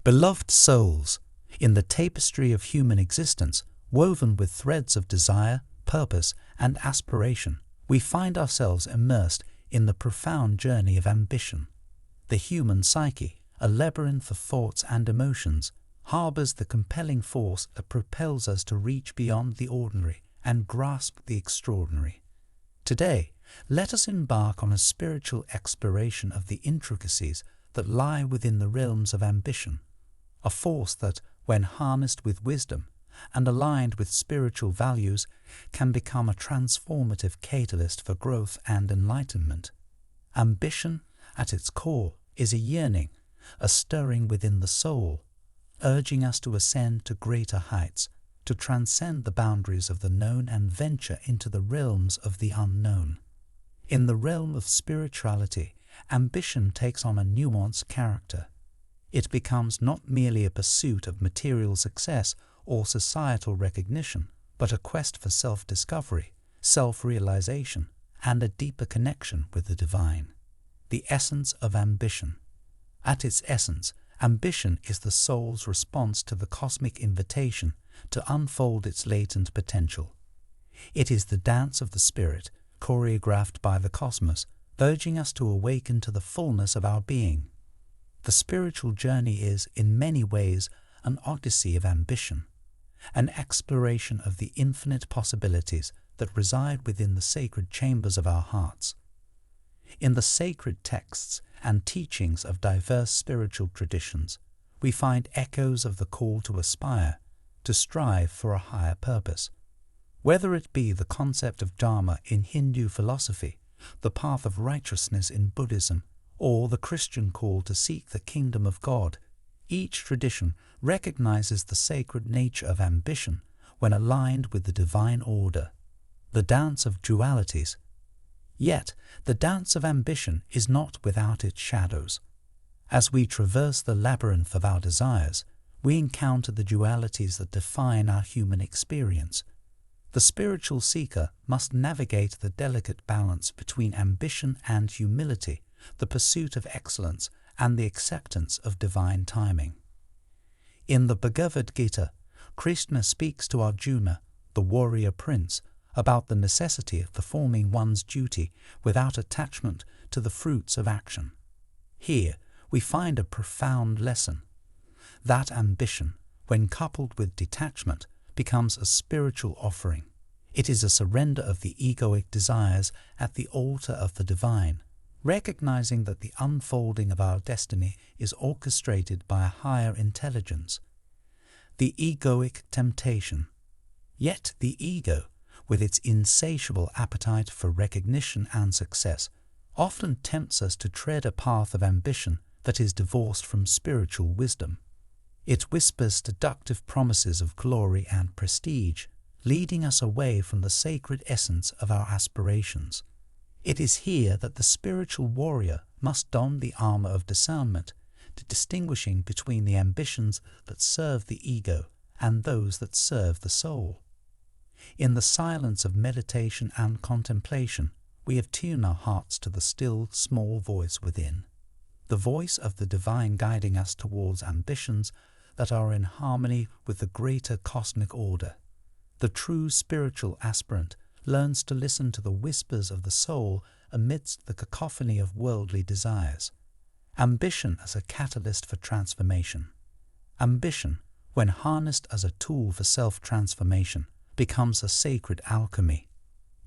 Beloved souls, in the tapestry of human existence, woven with threads of desire, purpose, and aspiration, we find ourselves immersed in the profound journey of ambition. The human psyche, a labyrinth of thoughts and emotions, harbors the compelling force that propels us to reach beyond the ordinary and grasp the extraordinary. Today, let us embark on a spiritual exploration of the intricacies that lie within the realms of ambition, a force that, when harnessed with wisdom and aligned with spiritual values, can become a transformative catalyst for growth and enlightenment. Ambition, at its core, is a yearning, a stirring within the soul, urging us to ascend to greater heights, to transcend the boundaries of the known and venture into the realms of the unknown. In the realm of spirituality, ambition takes on a nuanced character. It becomes not merely a pursuit of material success or societal recognition, but a quest for self-discovery, self-realization, and a deeper connection with the divine. The essence of ambition. At its essence, ambition is the soul's response to the cosmic invitation to unfold its latent potential. It is the dance of the spirit, choreographed by the cosmos, urging us to awaken to the fullness of our being. The spiritual journey is, in many ways, an odyssey of ambition, an exploration of the infinite possibilities that reside within the sacred chambers of our hearts. In the sacred texts and teachings of diverse spiritual traditions, we find echoes of the call to aspire, to strive for a higher purpose. Whether it be the concept of Dharma in Hindu philosophy, the path of righteousness in Buddhism, or the Christian call to seek the kingdom of God, each tradition recognizes the sacred nature of ambition when aligned with the divine order, the dance of dualities. Yet, the dance of ambition is not without its shadows. As we traverse the labyrinth of our desires, we encounter the dualities that define our human experience. The spiritual seeker must navigate the delicate balance between ambition and humility, the pursuit of excellence and the acceptance of divine timing. In the Bhagavad Gita, Krishna speaks to Arjuna, the warrior prince, about the necessity of performing one's duty without attachment to the fruits of action. Here we find a profound lesson. That ambition, when coupled with detachment, becomes a spiritual offering. It is a surrender of the egoic desires at the altar of the divine, recognizing that the unfolding of our destiny is orchestrated by a higher intelligence. The egoic temptation. Yet the ego, with its insatiable appetite for recognition and success, often tempts us to tread a path of ambition that is divorced from spiritual wisdom. It whispers seductive promises of glory and prestige, leading us away from the sacred essence of our aspirations. It is here that the spiritual warrior must don the armor of discernment, distinguishing between the ambitions that serve the ego and those that serve the soul. In the silence of meditation and contemplation, we attune our hearts to the still, small voice within, the voice of the divine guiding us towards ambitions that are in harmony with the greater cosmic order. The true spiritual aspirant learns to listen to the whispers of the soul amidst the cacophony of worldly desires. Ambition as a catalyst for transformation. Ambition, when harnessed as a tool for self-transformation, becomes a sacred alchemy.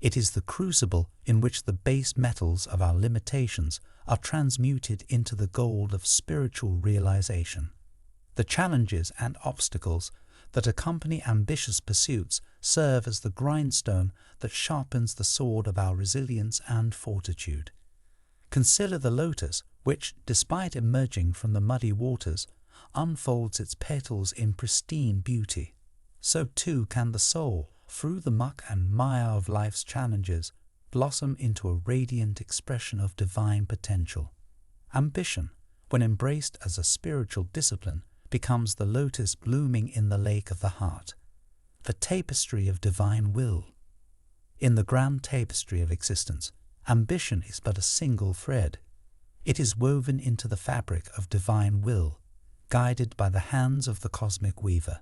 It is the crucible in which the base metals of our limitations are transmuted into the gold of spiritual realization. The challenges and obstacles that accompany ambitious pursuits serve as the grindstone that sharpens the sword of our resilience and fortitude. Consider the lotus, which, despite emerging from the muddy waters, unfolds its petals in pristine beauty. So too can the soul, through the muck and mire of life's challenges, blossom into a radiant expression of divine potential. Ambition, when embraced as a spiritual discipline, becomes the lotus blooming in the lake of the heart, the tapestry of divine will. In the grand tapestry of existence, ambition is but a single thread. It is woven into the fabric of divine will, guided by the hands of the cosmic weaver.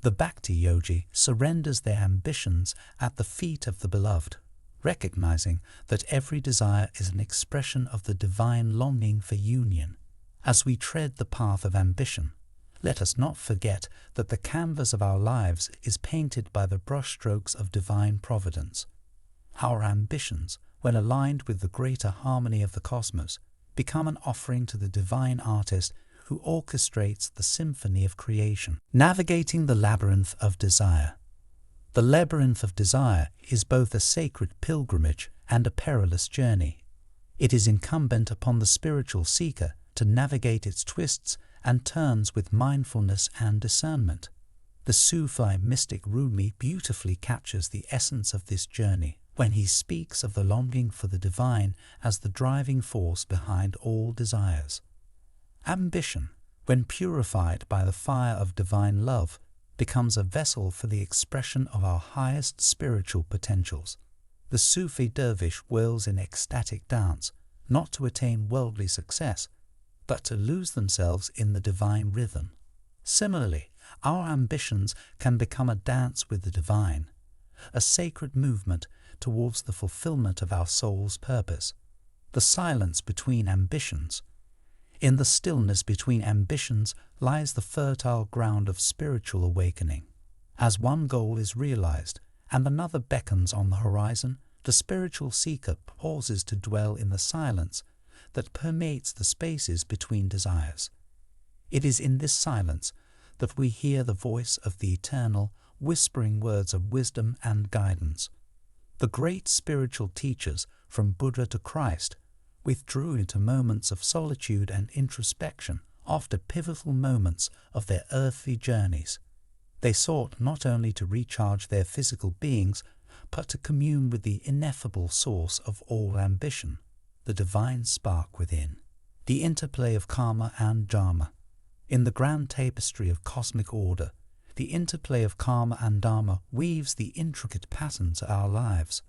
The Bhakti yogi surrenders their ambitions at the feet of the beloved, recognizing that every desire is an expression of the divine longing for union. As we tread the path of ambition, let us not forget that the canvas of our lives is painted by the brushstrokes of divine providence. Our ambitions, when aligned with the greater harmony of the cosmos, become an offering to the divine artist who orchestrates the symphony of creation. Navigating the labyrinth of desire. The labyrinth of desire is both a sacred pilgrimage and a perilous journey. It is incumbent upon the spiritual seeker to navigate its twists and turns with mindfulness and discernment. The Sufi mystic Rumi beautifully captures the essence of this journey when he speaks of the longing for the divine as the driving force behind all desires. Ambition, when purified by the fire of divine love, becomes a vessel for the expression of our highest spiritual potentials. The Sufi dervish whirls in ecstatic dance, not to attain worldly success, but to lose themselves in the divine rhythm. Similarly, our ambitions can become a dance with the divine, a sacred movement towards the fulfillment of our soul's purpose. The silence between ambitions. In the stillness between ambitions lies the fertile ground of spiritual awakening. As one goal is realized and another beckons on the horizon, the spiritual seeker pauses to dwell in the silence that permeates the spaces between desires. It is in this silence that we hear the voice of the Eternal whispering words of wisdom and guidance. The great spiritual teachers, from Buddha to Christ, withdrew into moments of solitude and introspection after pivotal moments of their earthly journeys. They sought not only to recharge their physical beings, but to commune with the ineffable source of all ambition, the divine spark within. The interplay of karma and dharma. In the grand tapestry of cosmic order, the interplay of karma and dharma weaves the intricate patterns of our lives.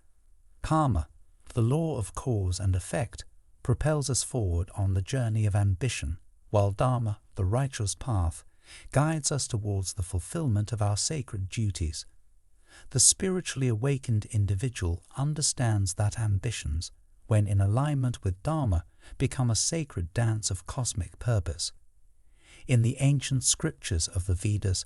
Karma, the law of cause and effect, propels us forward on the journey of ambition, while dharma, the righteous path, guides us towards the fulfillment of our sacred duties. The spiritually awakened individual understands that ambitions, when in alignment with dharma, become a sacred dance of cosmic purpose. In the ancient scriptures of the Vedas,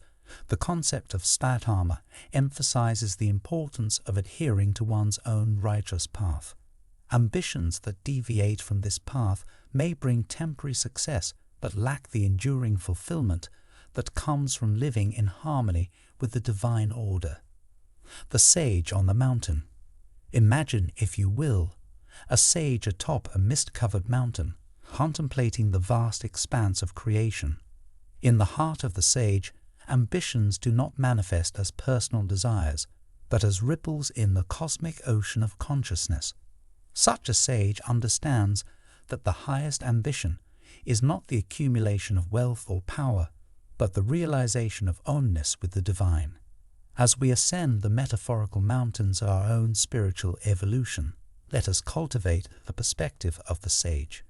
the concept of sthadharma emphasizes the importance of adhering to one's own righteous path. Ambitions that deviate from this path may bring temporary success but lack the enduring fulfillment that comes from living in harmony with the divine order. The sage on the mountain. Imagine, if you will, a sage atop a mist-covered mountain, contemplating the vast expanse of creation. In the heart of the sage, ambitions do not manifest as personal desires, but as ripples in the cosmic ocean of consciousness. Such a sage understands that the highest ambition is not the accumulation of wealth or power, but the realization of oneness with the divine. As we ascend the metaphorical mountains of our own spiritual evolution, let us cultivate the perspective of the sage.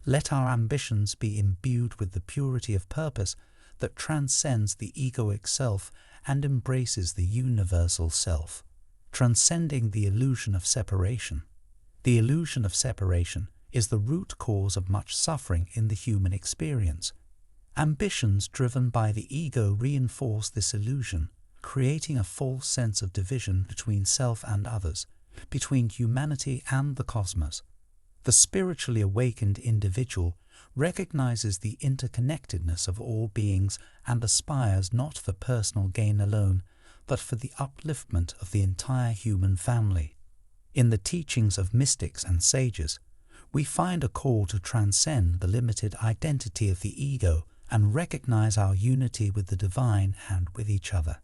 Let our ambitions be imbued with the purity of purpose that transcends the egoic self and embraces the universal self, transcending the illusion of separation. The illusion of separation is the root cause of much suffering in the human experience. Ambitions driven by the ego reinforce this illusion, creating a false sense of division between self and others, between humanity and the cosmos. The spiritually awakened individual recognizes the interconnectedness of all beings and aspires not for personal gain alone, but for the upliftment of the entire human family. In the teachings of mystics and sages, we find a call to transcend the limited identity of the ego and recognize our unity with the divine and with each other.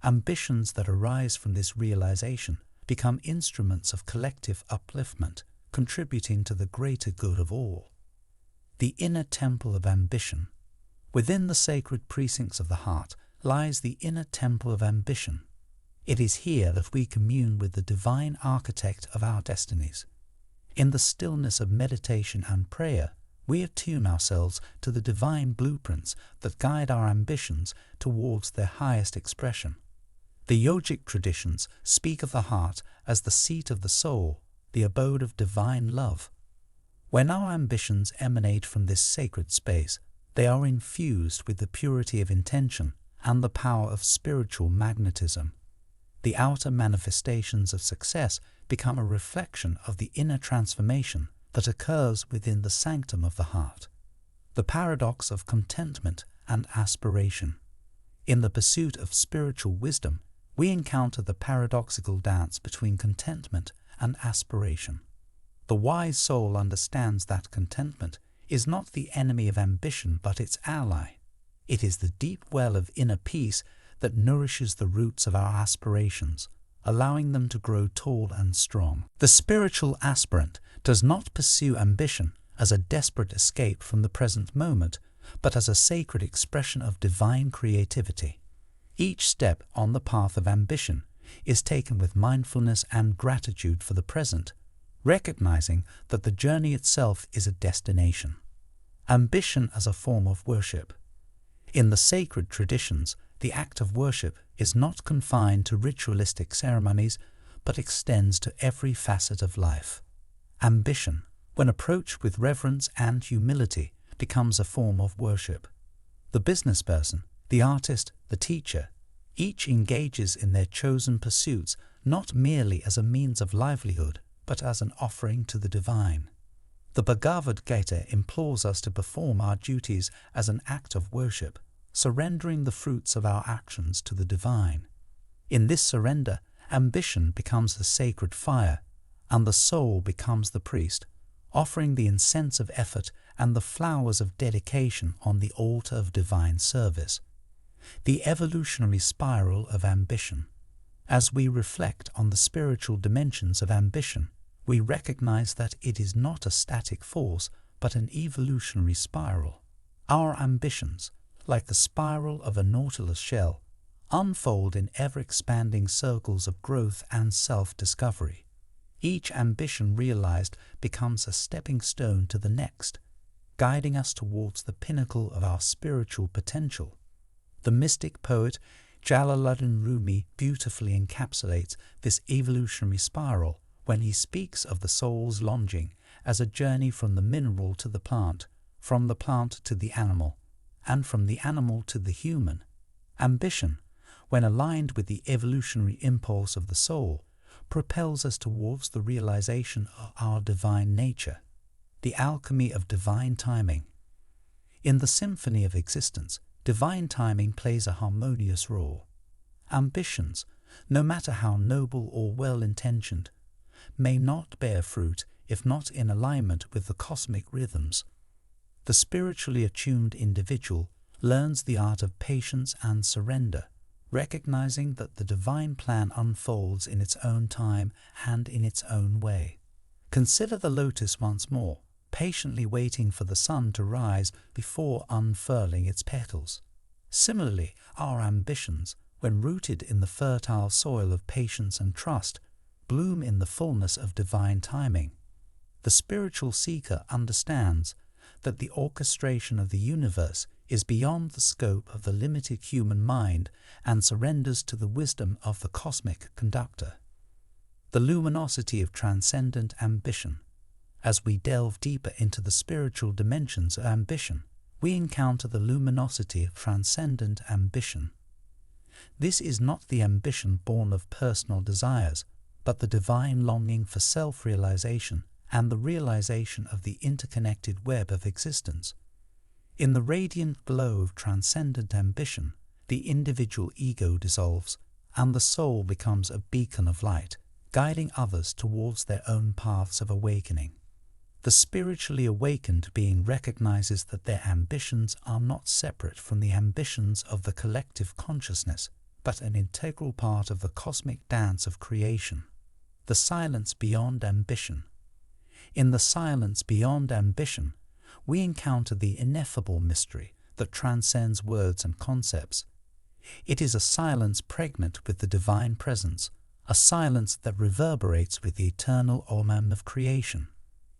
Ambitions that arise from this realization become instruments of collective upliftment, contributing to the greater good of all. The inner temple of ambition. Within the sacred precincts of the heart lies the inner temple of ambition. It is here that we commune with the divine architect of our destinies. In the stillness of meditation and prayer, we attune ourselves to the divine blueprints that guide our ambitions towards their highest expression. The yogic traditions speak of the heart as the seat of the soul, the abode of divine love. When our ambitions emanate from this sacred space, they are infused with the purity of intention and the power of spiritual magnetism. The outer manifestations of success become a reflection of the inner transformation that occurs within the sanctum of the heart. The paradox of contentment and aspiration. In the pursuit of spiritual wisdom, we encounter the paradoxical dance between contentment and aspiration. The wise soul understands that contentment is not the enemy of ambition but its ally. It is the deep well of inner peace that nourishes the roots of our aspirations, allowing them to grow tall and strong. The spiritual aspirant does not pursue ambition as a desperate escape from the present moment, but as a sacred expression of divine creativity. Each step on the path of ambition is taken with mindfulness and gratitude for the present, recognizing that the journey itself is a destination. Ambition as a form of worship. In the sacred traditions, the act of worship is not confined to ritualistic ceremonies, but extends to every facet of life. Ambition, when approached with reverence and humility, becomes a form of worship. The business person, the artist, the teacher, each engages in their chosen pursuits not merely as a means of livelihood, but as an offering to the divine. The Bhagavad Gita implores us to perform our duties as an act of worship, surrendering the fruits of our actions to the divine. In this surrender, ambition becomes the sacred fire, and the soul becomes the priest, offering the incense of effort and the flowers of dedication on the altar of divine service. The evolutionary spiral of ambition. As we reflect on the spiritual dimensions of ambition, we recognize that it is not a static force, but an evolutionary spiral. Our ambitions, like the spiral of a nautilus shell, unfold in ever-expanding circles of growth and self-discovery. Each ambition realized becomes a stepping stone to the next, guiding us towards the pinnacle of our spiritual potential. The mystic poet Jalaluddin Rumi beautifully encapsulates this evolutionary spiral when he speaks of the soul's longing as a journey from the mineral to the plant, from the plant to the animal, and from the animal to the human. Ambition, when aligned with the evolutionary impulse of the soul, propels us towards the realization of our divine nature, the alchemy of divine timing. In the symphony of existence, divine timing plays a harmonious role. Ambitions, no matter how noble or well-intentioned, may not bear fruit if not in alignment with the cosmic rhythms. The spiritually attuned individual learns the art of patience and surrender, recognizing that the divine plan unfolds in its own time and in its own way. Consider the lotus once more, patiently waiting for the sun to rise before unfurling its petals. Similarly, our ambitions, when rooted in the fertile soil of patience and trust, bloom in the fullness of divine timing. The spiritual seeker understands that the orchestration of the universe is beyond the scope of the limited human mind and surrenders to the wisdom of the cosmic conductor. The luminosity of transcendent ambition. As we delve deeper into the spiritual dimensions of ambition, we encounter the luminosity of transcendent ambition. This is not the ambition born of personal desires, but the divine longing for self-realization and the realization of the interconnected web of existence. In the radiant glow of transcendent ambition, the individual ego dissolves, and the soul becomes a beacon of light, guiding others towards their own paths of awakening. The spiritually awakened being recognizes that their ambitions are not separate from the ambitions of the collective consciousness, but an integral part of the cosmic dance of creation. The silence beyond ambition. In the silence beyond ambition, we encounter the ineffable mystery that transcends words and concepts. It is a silence pregnant with the divine presence, a silence that reverberates with the eternal Om of creation.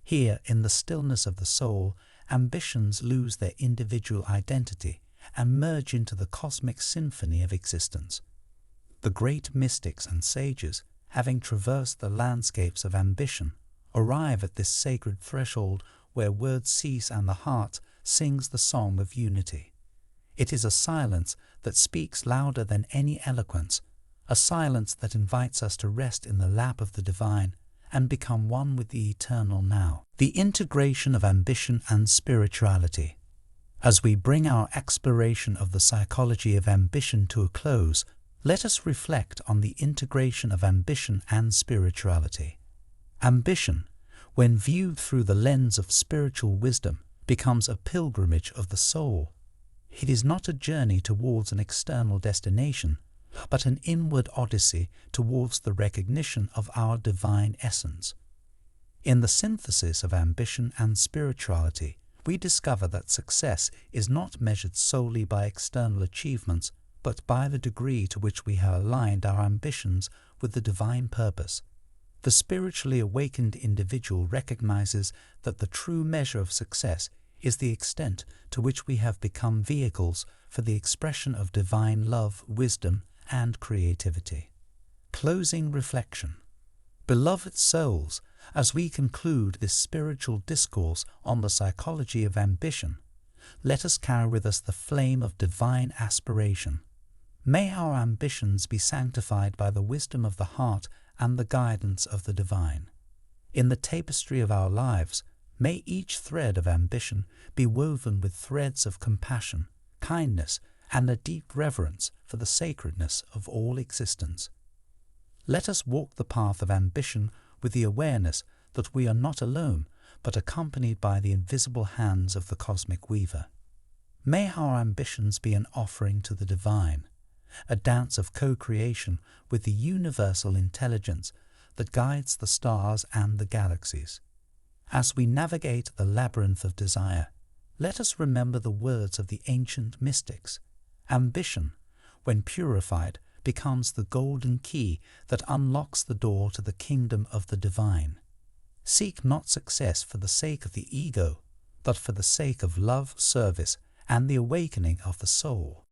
Here, in the stillness of the soul, ambitions lose their individual identity and merge into the cosmic symphony of existence. The great mystics and sages, having traversed the landscapes of ambition, arrive at this sacred threshold where words cease and the heart sings the song of unity. It is a silence that speaks louder than any eloquence, a silence that invites us to rest in the lap of the divine and become one with the eternal now. The integration of ambition and spirituality. As we bring our exploration of the psychology of ambition to a close, let us reflect on the integration of ambition and spirituality. Ambition, when viewed through the lens of spiritual wisdom, becomes a pilgrimage of the soul. It is not a journey towards an external destination, but an inward odyssey towards the recognition of our divine essence. In the synthesis of ambition and spirituality, we discover that success is not measured solely by external achievements, but by the degree to which we have aligned our ambitions with the divine purpose. The spiritually awakened individual recognizes that the true measure of success is the extent to which we have become vehicles for the expression of divine love, wisdom, and creativity. Closing reflection. Beloved souls, as we conclude this spiritual discourse on the psychology of ambition, let us carry with us the flame of divine aspiration. May our ambitions be sanctified by the wisdom of the heart and the guidance of the divine. In the tapestry of our lives, may each thread of ambition be woven with threads of compassion, kindness, and a deep reverence for the sacredness of all existence. Let us walk the path of ambition with the awareness that we are not alone, but accompanied by the invisible hands of the cosmic weaver. May our ambitions be an offering to the divine, a dance of co-creation with the universal intelligence that guides the stars and the galaxies. As we navigate the labyrinth of desire, let us remember the words of the ancient mystics. Ambition, when purified, becomes the golden key that unlocks the door to the kingdom of the divine. Seek not success for the sake of the ego, but for the sake of love, service, and the awakening of the soul.